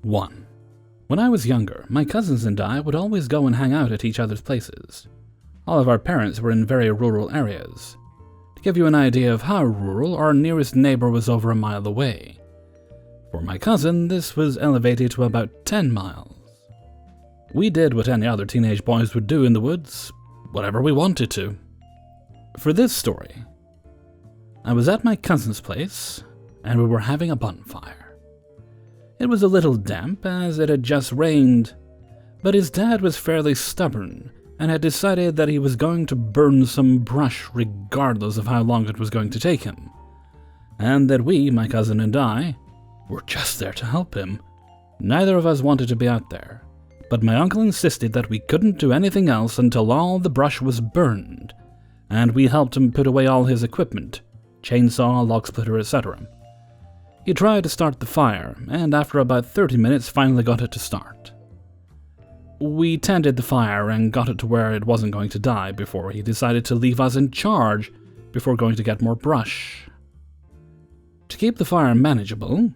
1. When I was younger, my cousins and I would always go and hang out at each other's places. All of our parents were in very rural areas. To give you an idea of how rural, our nearest neighbor was over a mile away. For my cousin, this was elevated to about 10 miles. We did what any other teenage boys would do in the woods, whatever we wanted to. For this story, I was at my cousin's place, and we were having a bonfire. It was a little damp, as it had just rained, but his dad was fairly stubborn, and had decided that he was going to burn some brush regardless of how long it was going to take him, and that we, my cousin and I, were just there to help him. Neither of us wanted to be out there, but my uncle insisted that we couldn't do anything else until all the brush was burned, and we helped him put away all his equipment, chainsaw, log splitter, etc. He tried to start the fire, and after about 30 minutes finally got it to start. We tended the fire and got it to where it wasn't going to die before he decided to leave us in charge before going to get more brush. To keep the fire manageable,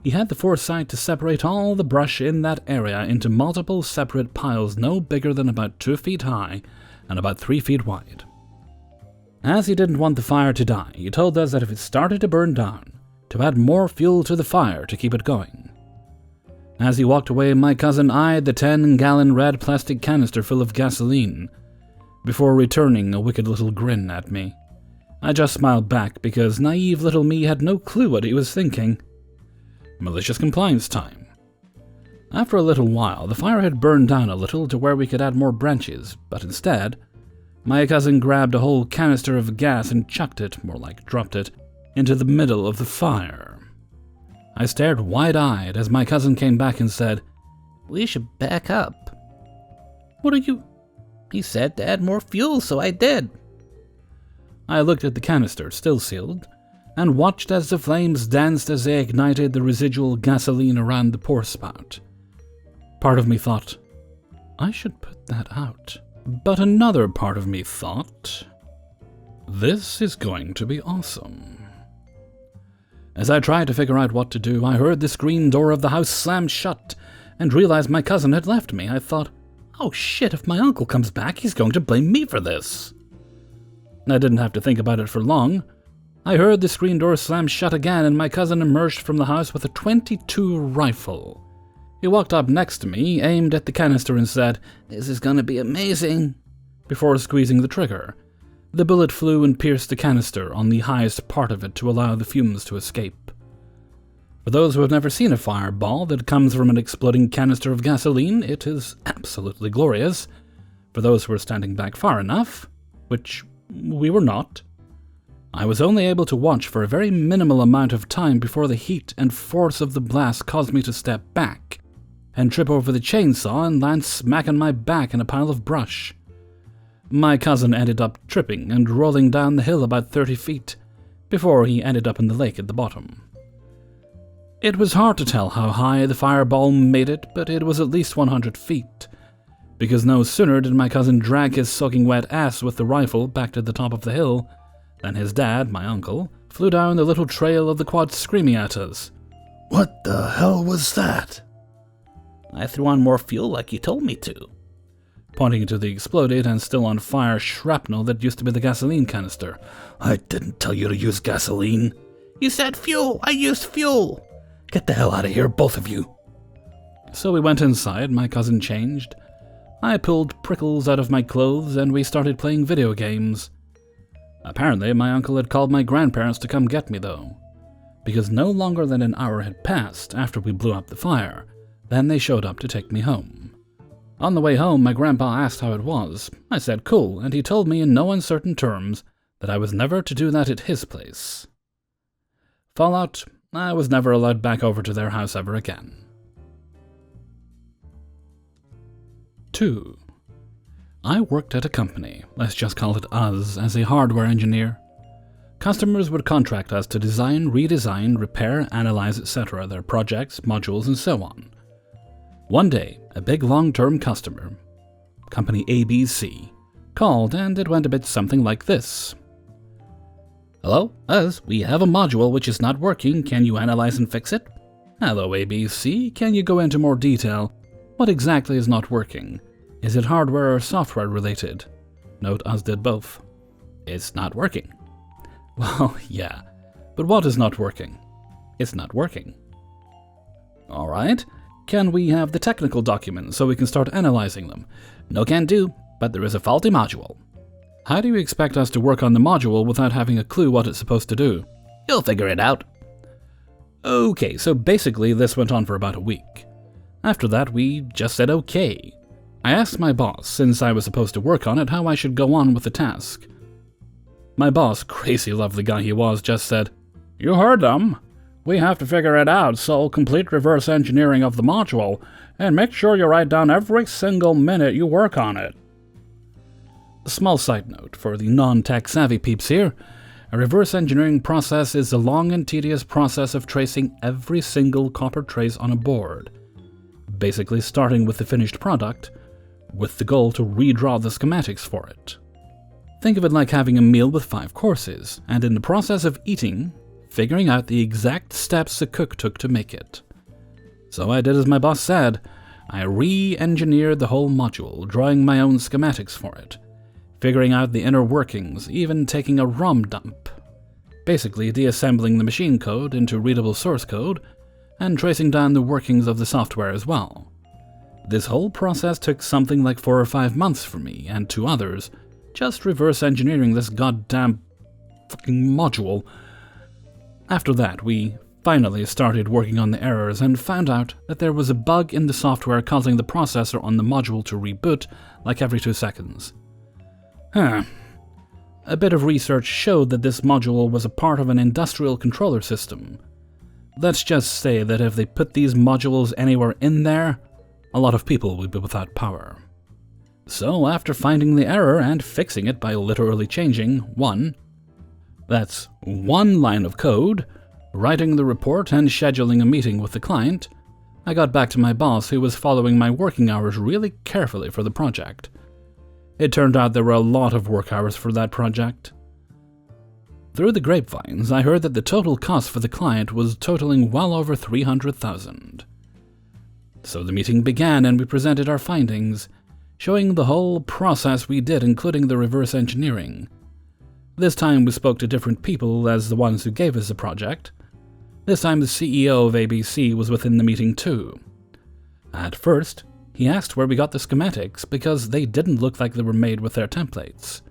he had the foresight to separate all the brush in that area into multiple separate piles no bigger than about 2 feet high and about 3 feet wide. As he didn't want the fire to die, he told us that if it started to burn down, to add more fuel to the fire to keep it going. As he walked away, my cousin eyed the 10-gallon red plastic canister full of gasoline, before returning a wicked little grin at me. I just smiled back because naive little me had no clue what he was thinking. Malicious compliance time. After a little while, the fire had burned down a little to where we could add more branches, but instead, my cousin grabbed a whole canister of gas and chucked it, more like dropped it, into the middle of the fire. I stared wide-eyed as my cousin came back and said, "We should back up." "What are you—" "He said to add more fuel, so I did." I looked at the canister, still sealed, and watched as the flames danced as they ignited the residual gasoline around the pour spout. Part of me thought, I should put that out. But another part of me thought, this is going to be awesome. As I tried to figure out what to do, I heard the screen door of the house slam shut and realized my cousin had left me. I thought, oh shit, if my uncle comes back, he's going to blame me for this. I didn't have to think about it for long. I heard the screen door slam shut again and my cousin emerged from the house with a .22 rifle. He walked up next to me, aimed at the canister and said, "This is gonna be amazing," before squeezing the trigger. The bullet flew and pierced the canister on the highest part of it to allow the fumes to escape. For those who have never seen a fireball that comes from an exploding canister of gasoline, it is absolutely glorious. For those who are standing back far enough, which we were not, I was only able to watch for a very minimal amount of time before the heat and force of the blast caused me to step back and trip over the chainsaw and land smack on my back in a pile of brush. My cousin ended up tripping and rolling down the hill about 30 feet, before he ended up in the lake at the bottom. It was hard to tell how high the fireball made it, but it was at least 100 feet, because no sooner did my cousin drag his soaking wet ass with the rifle back to the top of the hill than his dad, my uncle, flew down the little trail of the quad screaming at us. "What the hell was that?" "I threw on more fuel like you told me to," pointing to the exploded and still on fire shrapnel that used to be the gasoline canister. "I didn't tell you to use gasoline." "You said fuel! I used fuel!" "Get the hell out of here, both of you." So we went inside, my cousin changed. I pulled prickles out of my clothes and we started playing video games. Apparently, my uncle had called my grandparents to come get me, though, because no longer than an hour had passed after we blew up the fire, then they showed up to take me home. On the way home, my grandpa asked how it was. I said cool, and he told me in no uncertain terms that I was never to do that at his place. Fallout, I was never allowed back over to their house ever again. 2. I worked at a company, let's just call it us, as a hardware engineer. Customers would contract us to design, redesign, repair, analyze, etc. their projects, modules, and so on. One day, a big long-term customer, company ABC, called and it went a bit something like this. "Hello, us, we have a module which is not working, can you analyze and fix it?" Hello, ABC. Can you go into more detail? What exactly is not working? Is it hardware or software related? Note, us did both. It's not working. Well, yeah. But what is not working? It's not working. Alright. Can we have the technical documents so we can start analyzing them? No can do, but there is a faulty module. How do you expect us to work on the module without having a clue what it's supposed to do? You'll figure it out. Okay, so basically this went on for about a week. After that, we just said okay. I asked my boss, since I was supposed to work on it, how I should go on with the task. My boss, crazy lovely guy he was, just said, "You heard them. We have to figure it out, so complete reverse engineering of the module, and make sure you write down every single minute you work on it." A small side note for the non-tech savvy peeps here. A reverse engineering process is the long and tedious process of tracing every single copper trace on a board. Basically starting with the finished product, with the goal to redraw the schematics for it. Think of it like having a meal with 5 courses, and in the process of eating, figuring out the exact steps the cook took to make it. So I did as my boss said. I re-engineered the whole module, drawing my own schematics for it, figuring out the inner workings, even taking a ROM dump. Basically deassembling the machine code into readable source code, and tracing down the workings of the software as well. This whole process took something like 4 or 5 months for me and 2 others, just reverse engineering this goddamn fucking module. After that, we finally started working on the errors and found out that there was a bug in the software causing the processor on the module to reboot like every 2 seconds. A bit of research showed that this module was a part of an industrial controller system. Let's just say that if they put these modules anywhere in there, a lot of people would be without power. So after finding the error and fixing it by literally changing one line of code, writing the report and scheduling a meeting with the client, I got back to my boss who was following my working hours really carefully for the project. It turned out there were a lot of work hours for that project. Through the grapevines, I heard that the total cost for the client was totaling well over $300,000. So the meeting began and we presented our findings, showing the whole process we did, including the reverse engineering. This time we spoke to different people as the ones who gave us the project. This time the CEO of ABC was within the meeting too. At first, he asked where we got the schematics because they didn't look like they were made with their templates.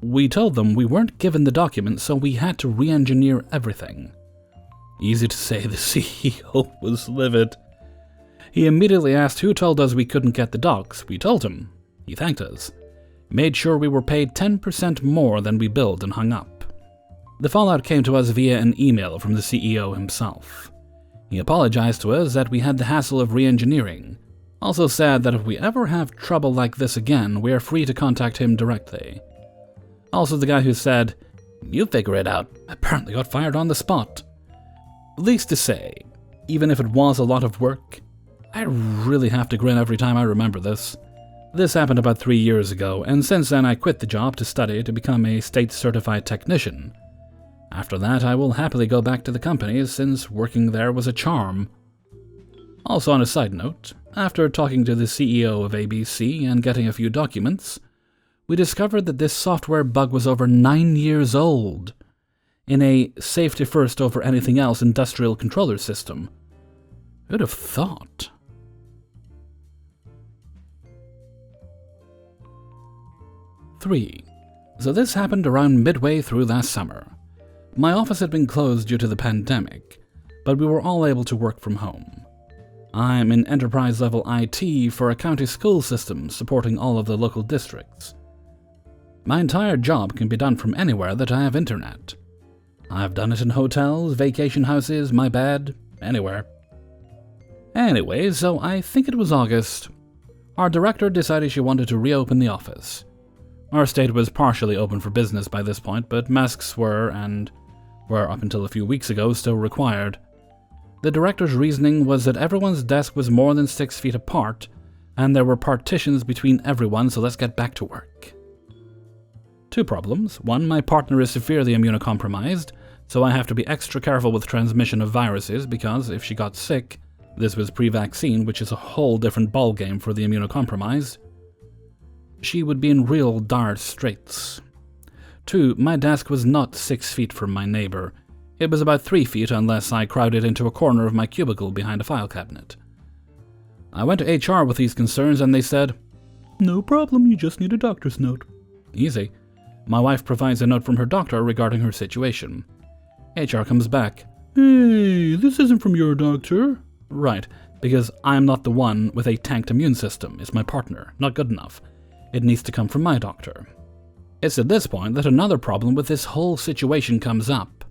We told them we weren't given the documents, so we had to re-engineer everything. Easy to say, the CEO was livid. He immediately asked who told us we couldn't get the docs. We told him. He thanked us. Made sure we were paid 10% more than we billed and hung up. The fallout came to us via an email from the CEO himself. He apologized to us that we had the hassle of re-engineering. Also said that if we ever have trouble like this again, we are free to contact him directly. Also the guy who said, "You figure it out," apparently got fired on the spot. Least to say, even if it was a lot of work, I really have to grin every time I remember this. This happened about 3 years ago, and since then I quit the job to study to become a state-certified technician. After that, I will happily go back to the company since working there was a charm. Also on a side note, after talking to the CEO of ABC and getting a few documents, we discovered that this software bug was over 9 years old, in a safety first over anything else industrial controller system. Who'd have thought? So this happened around midway through last summer. My office had been closed due to the pandemic, but we were all able to work from home. I'm in enterprise-level IT for a county school system supporting all of the local districts. My entire job can be done from anywhere that I have internet. I've done it in hotels, vacation houses, my bed, anywhere. Anyway, so I think it was August. Our director decided she wanted to reopen the office. Our state was partially open for business by this point, but masks were up until a few weeks ago, still required. The director's reasoning was that everyone's desk was more than 6 feet apart, and there were partitions between everyone, so let's get back to work. 2 problems. 1, my partner is severely immunocompromised. so I have to be extra careful with transmission of viruses because if she got sick, this was pre-vaccine, which is a whole different ballgame for the immunocompromised, she would be in real dire straits. 2. My desk was not 6 feet from my neighbor. It was about 3 feet unless I crowded into a corner of my cubicle behind a file cabinet. I went to HR with these concerns and they said, "No problem, you just need a doctor's note." Easy. My wife provides a note from her doctor regarding her situation. HR comes back. "Hey, this isn't from your doctor." Right, because I'm not the one with a tanked immune system. It's my partner. Not good enough. It needs to come from my doctor. It's at this point that another problem with this whole situation comes up.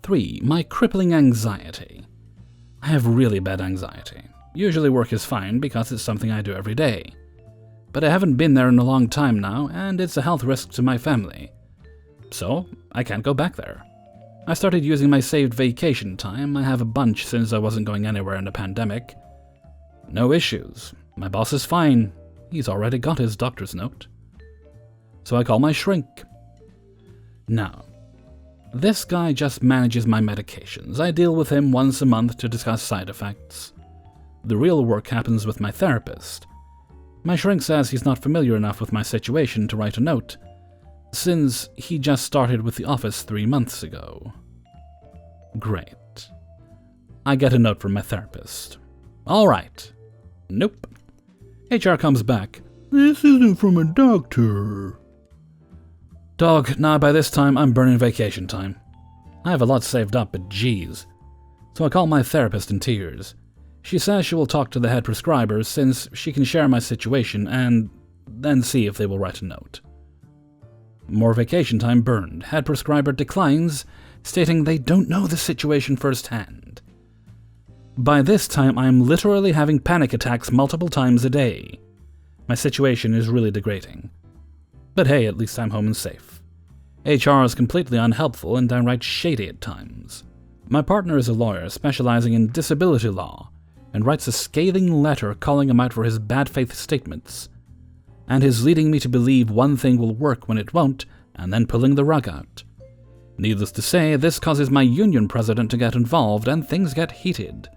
3. My crippling anxiety. I have really bad anxiety. Usually work is fine because it's something I do every day. But I haven't been there in a long time now, and it's a health risk to my family. So, I can't go back there. I started using my saved vacation time. I have a bunch since I wasn't going anywhere in the pandemic. No issues. My boss is fine. He's already got his doctor's note. So I call my shrink. Now, this guy just manages my medications. I deal with him once a month to discuss side effects. The real work happens with my therapist. My shrink says he's not familiar enough with my situation to write a note, since he just started with the office 3 months ago. Great. I get a note from my therapist. All right. Nope. HR comes back. "This isn't from a doctor." Dog, nah, by this time I'm burning vacation time. I have a lot saved up, but geez. So I call my therapist in tears. She says she will talk to the head prescribers since she can share my situation and then see if they will write a note. More vacation time burned. Head prescriber declines, stating they don't know the situation firsthand. By this time, I am literally having panic attacks multiple times a day. My situation is really degrading. But hey, at least I'm home and safe. HR is completely unhelpful and downright shady at times. My partner is a lawyer specializing in disability law and writes a scathing letter calling him out for his bad faith statements, and is leading me to believe one thing will work when it won't, and then pulling the rug out. Needless to say, this causes my union president to get involved and things get heated.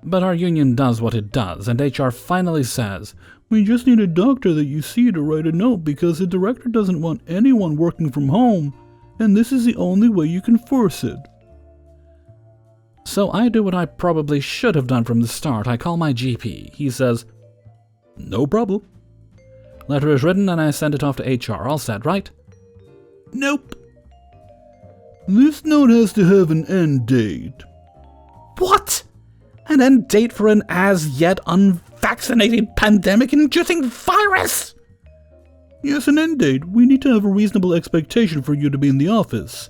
But our union does what it does, and HR finally says, "We just need a doctor that you see to write a note because the director doesn't want anyone working from home, and this is the only way you can force it." So I do what I probably should have done from the start. I call my GP. He says, "No problem." Letter is written and I send it off to HR. All set, right? "Nope. This note has to have an end date." What? An end date for an as-yet unvaccinated pandemic-inducing virus? "Yes, an end date. We need to have a reasonable expectation for you to be in the office."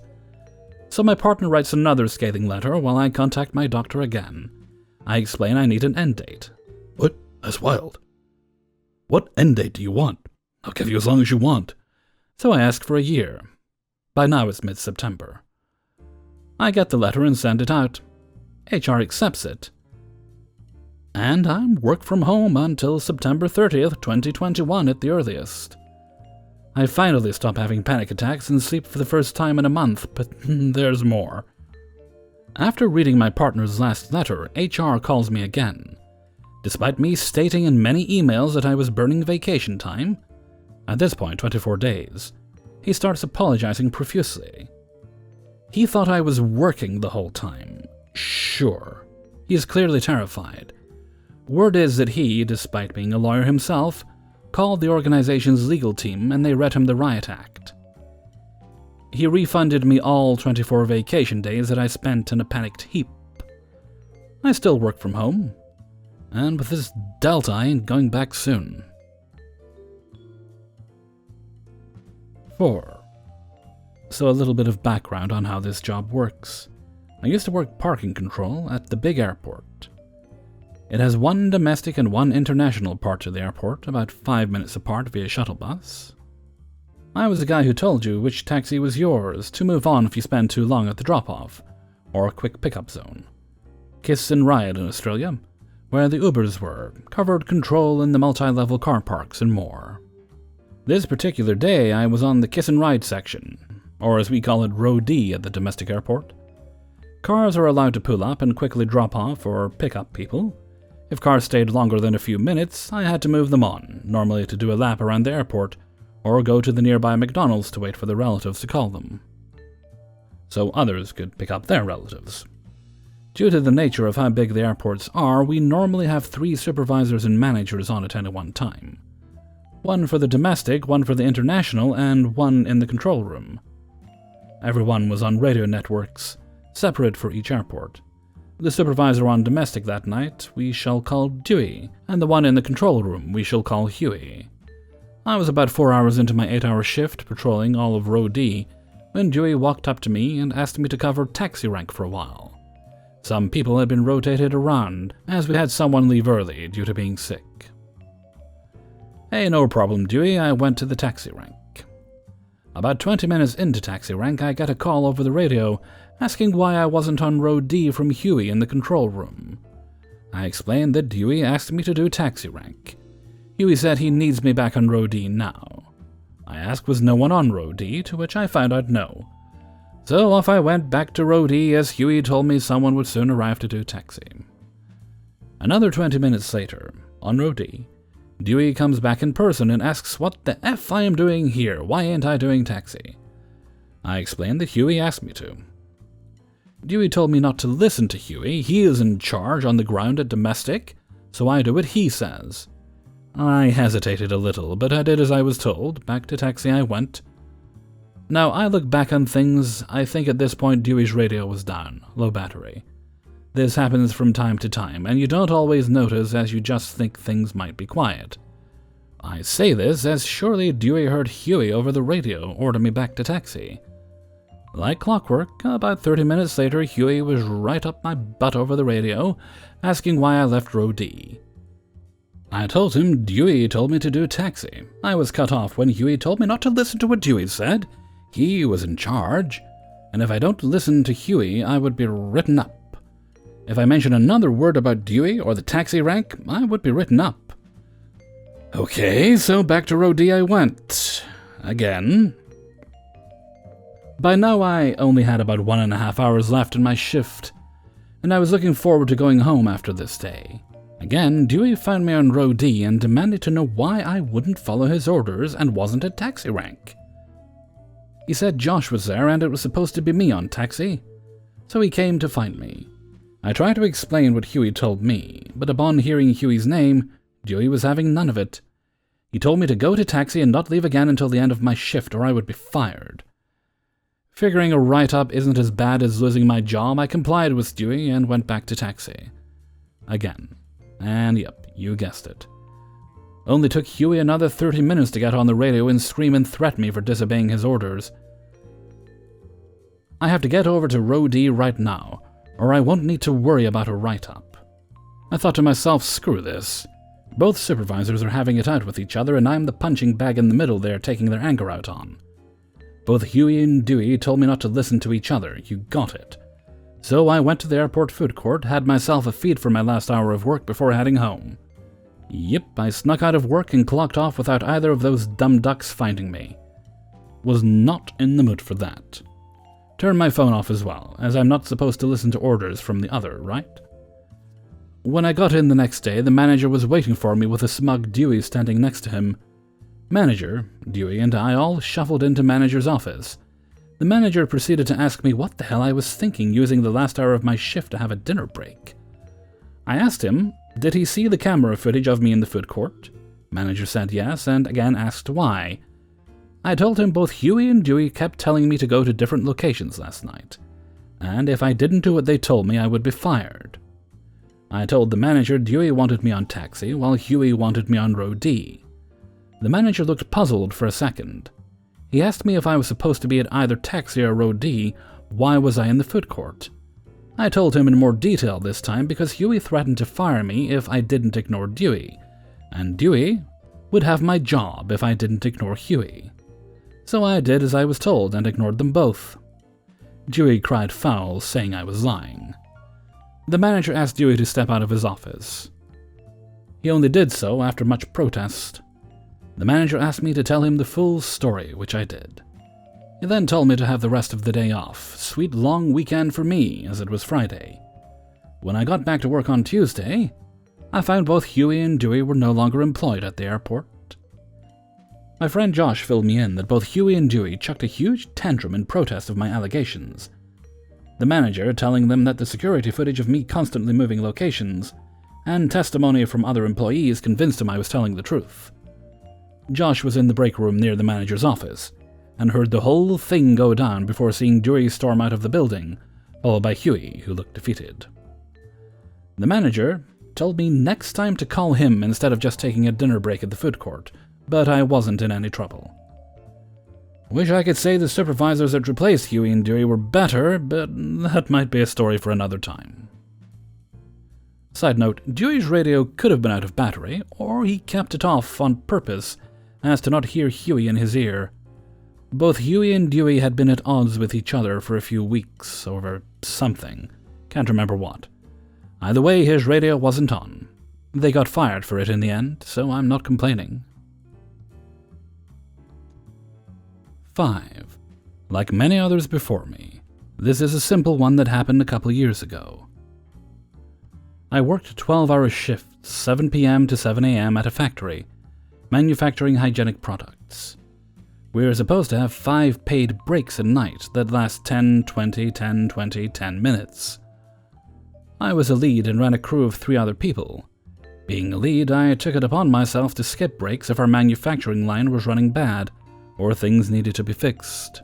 So my partner writes another scathing letter while I contact my doctor again. I explain I need an end date. "What? That's wild. What end date do you want? I'll give you as long as you want." So I ask for a year. By now it's mid-September. I get the letter and send it out. HR accepts it. And I'm work from home until September 30th, 2021 at the earliest. I finally stop having panic attacks and sleep for the first time in a month, but there's more. After reading my partner's last letter, HR calls me again. Despite me stating in many emails that I was burning vacation time, at this point 24 days, he starts apologizing profusely. He thought I was working the whole time. Sure. He is clearly terrified. Word is that he, despite being a lawyer himself, called the organization's legal team and they read him the riot act. He refunded me all 24 vacation days that I spent in a panicked heap. I still work from home, and with this Delta I ain't going back soon. 4. So a little bit of background on how this job works. I used to work parking control at the big airport. It has one domestic and one international part to the airport, about 5 minutes apart via shuttle bus. I was the guy who told you which taxi was yours to move on if you spend too long at the drop-off, or a quick pickup zone. Kiss and Ride in Australia, where the Ubers were, covered control in the multi-level car parks and more. This particular day I was on the Kiss and Ride section. or as we call it, Row D at the domestic airport. Cars are allowed to pull up and quickly drop off or pick up people. If cars stayed longer than a few minutes, I had to move them on, normally to do a lap around the airport, or go to the nearby McDonald's to wait for the relatives to call them, so others could pick up their relatives. Due to the nature of how big the airports are, we normally have 3 supervisors and managers on at any one time. 1 for the domestic, 1 for the international, and 1 in the control room. Everyone was on radio networks, separate for each airport. The supervisor on domestic that night we shall call Dewey, and the one in the control room we shall call Huey. I was about 4 hours into my 8-hour shift patrolling all of Row D when Dewey walked up to me and asked me to cover taxi rank for a while. Some people had been rotated around, as we had someone leave early due to being sick. Hey, no problem, Dewey, I went to the taxi rank. About 20 minutes into taxi rank, I got a call over the radio asking why I wasn't on Row D from Huey in the control room. I explained that Huey asked me to do taxi rank. Huey said he needs me back on Row D now. I asked was no one on Row D, to which I found out no. So off I went back to Row D as Huey told me someone would soon arrive to do taxi. Another 20 minutes later, on Row D, Dewey comes back in person and asks what the F I am doing here, why ain't I doing taxi? I explained that Huey asked me to. Dewey told me not to listen to Huey, he is in charge on the ground at domestic, so I do what he says. I hesitated a little, but I did as I was told, back to taxi I went. Now, I look back on things, I think at this point Dewey's radio was down, low battery. This happens from time to time, and you don't always notice as you just think things might be quiet. I say this as surely Dewey heard Huey over the radio order me back to taxi. Like clockwork, about 30 minutes later, Huey was right up my butt over the radio, asking why I left Row D. I told him Dewey told me to do taxi. I was cut off when Huey told me not to listen to what Dewey said. He was in charge, and if I don't listen to Huey, I would be written up. If I mention another word about Dewey or the taxi rank, I would be written up. Okay, so back to Row D I went. Again. By now I only had about 1.5 hours left in my shift, and I was looking forward to going home after this day. Again, Dewey found me on Row D and demanded to know why I wouldn't follow his orders and wasn't at taxi rank. He said Josh was there and it was supposed to be me on taxi, so he came to find me. I tried to explain what Huey told me, but upon hearing Huey's name, Dewey was having none of it. He told me to go to taxi and not leave again until the end of my shift or I would be fired. Figuring a write-up isn't as bad as losing my job, I complied with Dewey and went back to taxi. Again. And yep, you guessed it. Only took Huey another 30 minutes to get on the radio and scream and threaten me for disobeying his orders. I have to get over to Row D right now, or I won't need to worry about a write-up. I thought to myself, screw this. Both supervisors are having it out with each other and I'm the punching bag in the middle they're taking their anger out on. Both Huey and Dewey told me not to listen to each other, you got it. So I went to the airport food court, had myself a feed for my last hour of work before heading home. Yep, I snuck out of work and clocked off without either of those dumb ducks finding me. Was not in the mood for that. Turned my phone off as well, as I'm not supposed to listen to orders from the other, right? When I got in the next day, the manager was waiting for me with a smug Dewey standing next to him. Manager, Dewey, and I all shuffled into manager's office. The manager proceeded to ask me what the hell I was thinking using the last hour of my shift to have a dinner break. I asked him, did he see the camera footage of me in the food court? Manager said yes, and again asked why. I told him both Huey and Dewey kept telling me to go to different locations last night, and if I didn't do what they told me, I would be fired. I told the manager Dewey wanted me on taxi, while Huey wanted me on Row D. The manager looked puzzled for a second. He asked me if I was supposed to be at either taxi or Row D, why was I in the food court? I told him in more detail this time because Huey threatened to fire me if I didn't ignore Dewey, and Dewey would have my job if I didn't ignore Huey. So I did as I was told and ignored them both. Dewey cried foul, saying I was lying. The manager asked Dewey to step out of his office. He only did so after much protest. The manager asked me to tell him the full story, which I did. He then told me to have the rest of the day off. Sweet long weekend for me, as it was Friday. When I got back to work on Tuesday, I found both Huey and Dewey were no longer employed at the airport. My friend Josh filled me in that both Huey and Dewey chucked a huge tantrum in protest of my allegations. The manager telling them that the security footage of me constantly moving locations and testimony from other employees convinced him I was telling the truth. Josh was in the break room near the manager's office and heard the whole thing go down before seeing Dewey storm out of the building, followed by Huey, who looked defeated. The manager told me next time to call him instead of just taking a dinner break at the food court, but I wasn't in any trouble. Wish I could say the supervisors that replaced Huey and Dewey were better, but that might be a story for another time. Side note, Dewey's radio could have been out of battery, or he kept it off on purpose as to not hear Huey in his ear. Both Huey and Dewey had been at odds with each other for a few weeks over something. Can't remember what. Either way, his radio wasn't on. They got fired for it in the end, so I'm not complaining. 5. Like many others before me, this is a simple one that happened a couple years ago. I worked 12-hour shifts, 7 p.m. to 7 a.m. at a factory, manufacturing hygienic products. We were supposed to have 5 paid breaks a night that last 10 minutes. I was a lead and ran a crew of 3 other people. Being a lead, I took it upon myself to skip breaks if our manufacturing line was running bad, or things needed to be fixed.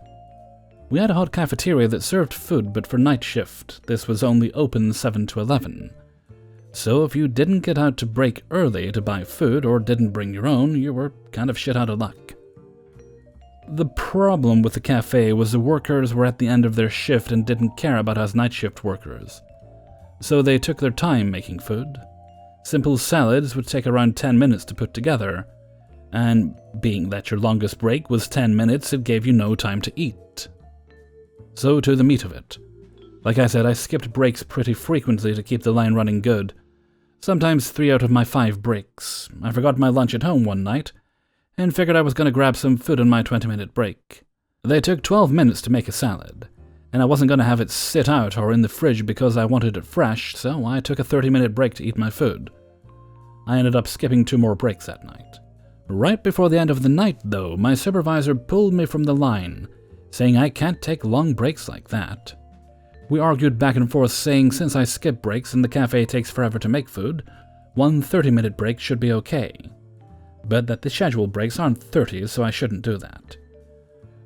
We had a hot cafeteria that served food, but for night shift, this was only open 7 to 11. So if you didn't get out to break early to buy food or didn't bring your own, you were kind of shit out of luck. The problem with the cafe was the workers were at the end of their shift and didn't care about us night shift workers. So they took their time making food. Simple salads would take around 10 minutes to put together, and being that your longest break was 10 minutes, it gave you no time to eat. So to the meat of it. Like I said, I skipped breaks pretty frequently to keep the line running good. Sometimes 3 out of my 5 breaks. I forgot my lunch at home one night, and figured I was going to grab some food on my 20-minute break. They took 12 minutes to make a salad, and I wasn't going to have it sit out or in the fridge because I wanted it fresh, so I took a 30-minute break to eat my food. I ended up skipping 2 more breaks that night. Right before the end of the night, though, my supervisor pulled me from the line, saying I can't take long breaks like that. We argued back and forth, saying since I skip breaks and the cafe takes forever to make food, 1 30-minute break should be okay. But that the scheduled breaks aren't 30, so I shouldn't do that.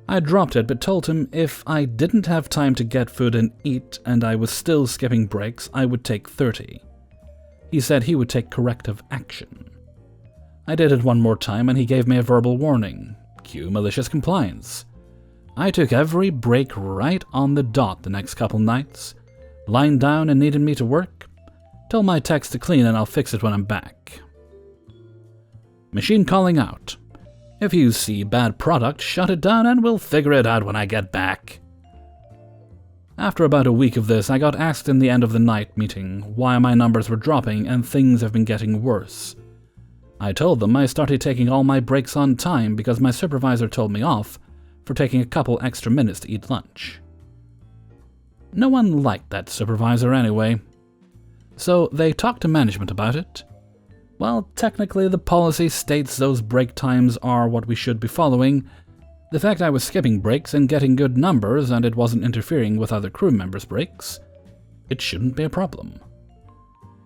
I dropped it, but told him if I didn't have time to get food and eat, and I was still skipping breaks, I would take 30. He said he would take corrective action. I did it 1 more time, and he gave me a verbal warning. Cue malicious compliance. I took every break right on the dot the next couple nights, lined down and needed me to work. Told my techs to clean and I'll fix it when I'm back. Machine calling out. If you see bad product, shut it down and we'll figure it out when I get back. After about a week of this, I got asked in the end of the night meeting why my numbers were dropping and things have been getting worse. I told them I started taking all my breaks on time because my supervisor told me off for taking a couple extra minutes to eat lunch. No one liked that supervisor anyway. So they talked to management about it. Well, technically the policy states those break times are what we should be following. The fact I was skipping breaks and getting good numbers and it wasn't interfering with other crew members' breaks, it shouldn't be a problem.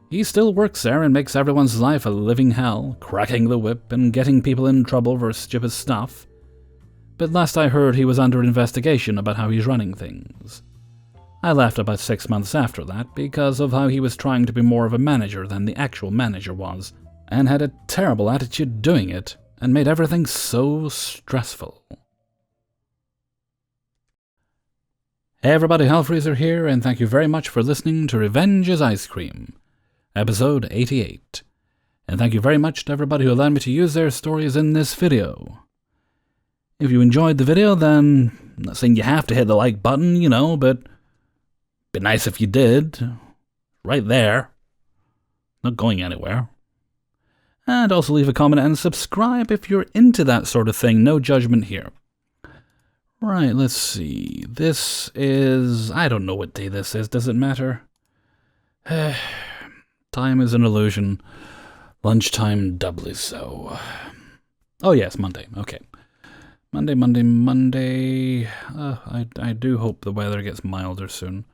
He still works there and makes everyone's life a living hell, cracking the whip and getting people in trouble for stupid stuff. But last I heard he was under investigation about how he's running things. I left about 6 months after that because of how he was trying to be more of a manager than the actual manager was, and had a terrible attitude doing it, and made everything so stressful. Hey everybody, Hellfreezer here, and thank you very much for listening to Revenge is Ice Cream, episode 88. And thank you very much to everybody who allowed me to use their stories in this video. If you enjoyed the video, then I'm not saying you have to hit the like button, but it'd be nice if you did. Right there. Not going anywhere. And also leave a comment and subscribe if you're into that sort of thing. No judgment here. Right, let's see. This is... I don't know what day this is. Does it matter? Time is an illusion. Lunchtime doubly so. Oh yes, Monday. Okay. Monday. I do hope the weather gets milder soon.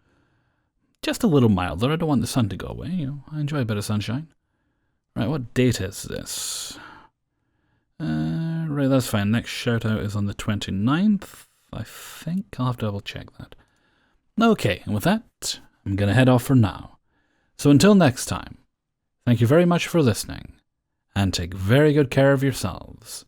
Just a little milder. I don't want the sun to go away. I enjoy a bit of sunshine. Right, what date is this? Right, that's fine. Next shout out is on the 29th, I think. I'll have to double check that. Okay, and with that, I'm going to head off for now. So until next time, thank you very much for listening, and take very good care of yourselves.